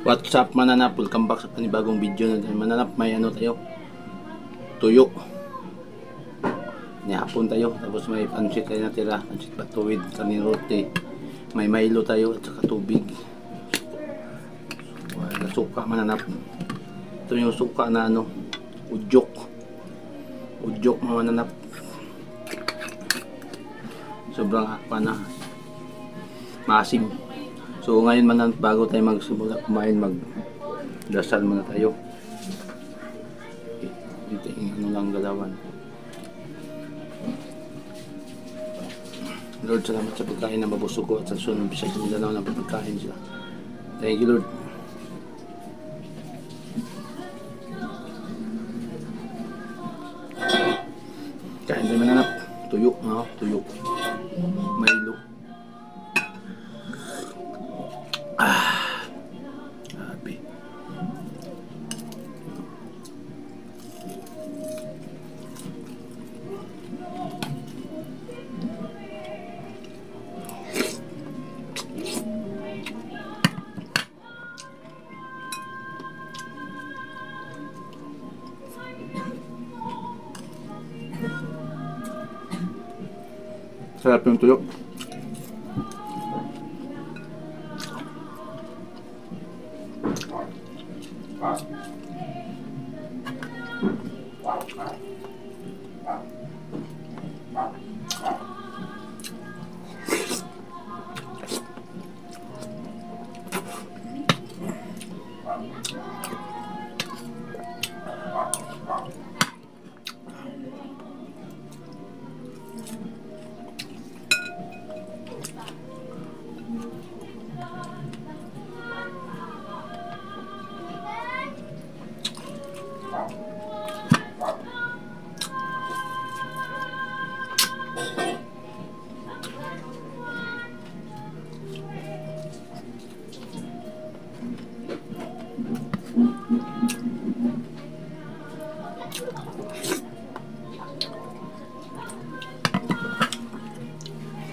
What's up mananap? Welcome back sa panibagong video natin. Mananap, may ano tayo? Tuyo. Nihapon tayo. Tapos may pansit tayo natira. Pansit batuwid, kanin roti. May Milo tayo at saka tubig. Wala suka mananap. Ito yung suka na ano, udyok. Udyok mga mananap. Sobrang akpa na. Maasim. So ngayon man bago tayo magsimula kumain, magdasal muna tayo. Dito yung ano lang galawan. Lord, salamat sa pagkain na mabusog ko at sa sunod sa Mindanao na pagkain sila. Thank you, Lord. Kain tayo mananap. Tuyo, no? Tuyo. Milo. Grabe. Sarap yung tuyo.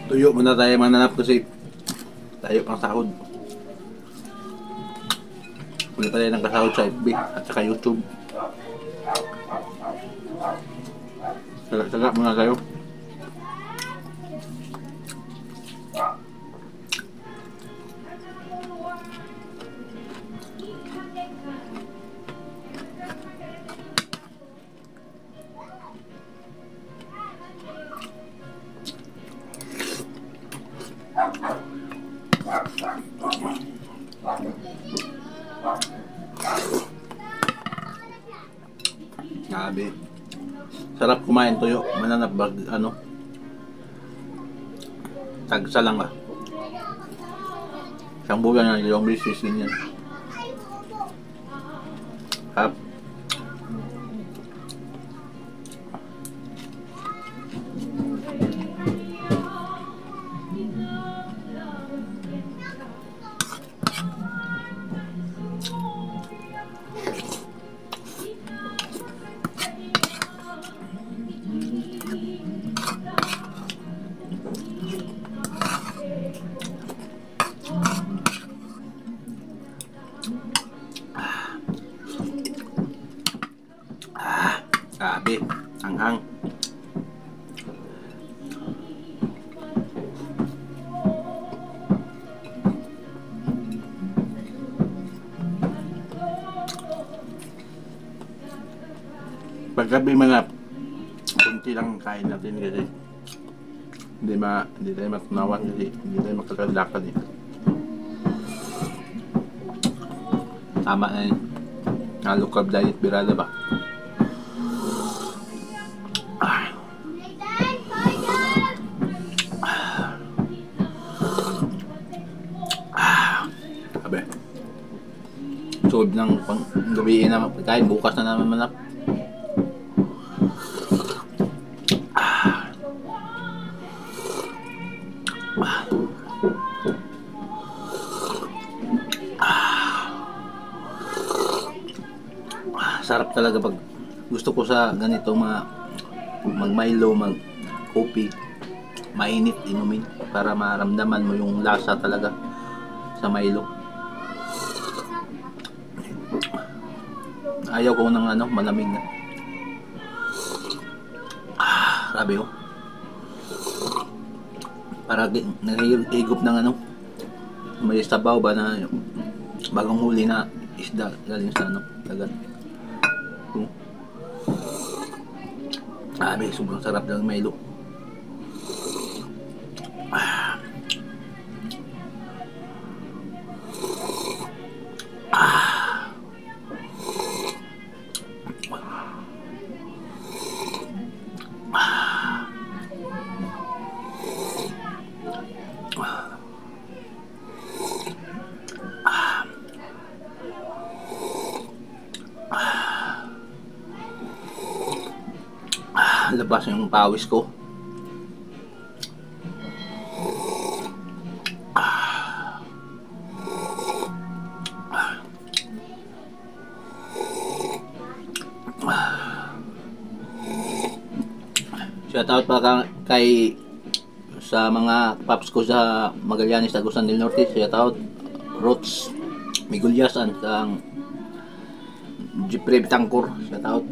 Tuyo muna tayo mananap kasi tayo pang sahod. Muli tayo ng kasahod sa FB at saka YouTube. Saga muna tayo. Grabe. Sarap kumain tuyo. Mananap bag ano. Tagsa lang ah. Isang bulan na yung business ganyan. Hap. Grabe, anghang. Paggabi mga kunti lang kain natin kasi hindi tayo matunawan kasi hindi tayo makakalakad eh. Tama na yun. Low carb diet birada ba? Sabi. Sob ng gabiin na pagkain, bukas na naman manap. Sarap talaga pag gusto ko sa ganito mag-Milo, mag-coffee, mainit inumin para maramdaman mo yung lasa talaga sa Milo. Ayaw ko ng ano, malamig na. Grabe oh. Para nahihigop ng ano, may sabaw ba na bagong huli na isda galing sa ano, dagat. Grabe, sobrang sarap ng Milo. Labas yung pawis ko. Shoutout pa kay sa mga paps ko sa Magallanes, Agusan del Norte. Shoutout Rots Migulyasan sa Jeffrey Bitangkor. Shoutout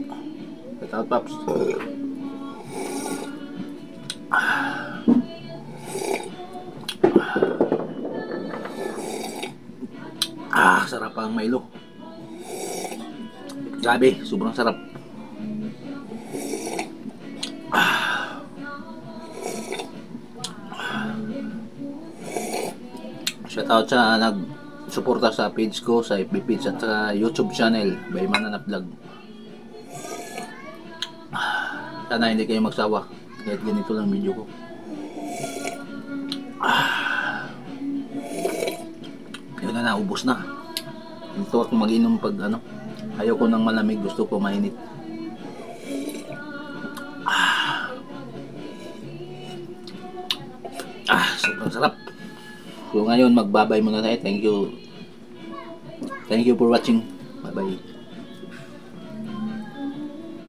paps. Sarap ang Milo. Grabe, sobrang sarap. Shoutout sa nag-suporta sa page ko, sa FB page at sa YouTube channel by Mananap Vlog. Sana hindi kayo magsawa kahit ganito lang video ko. Yun na, ubos na. Ito ako mag-inom pag ano, ayaw ko ng malamig, gusto ko mainit. Sobrang sarap. So ngayon magbabay muna tayo. Thank you for watching. Bye bye.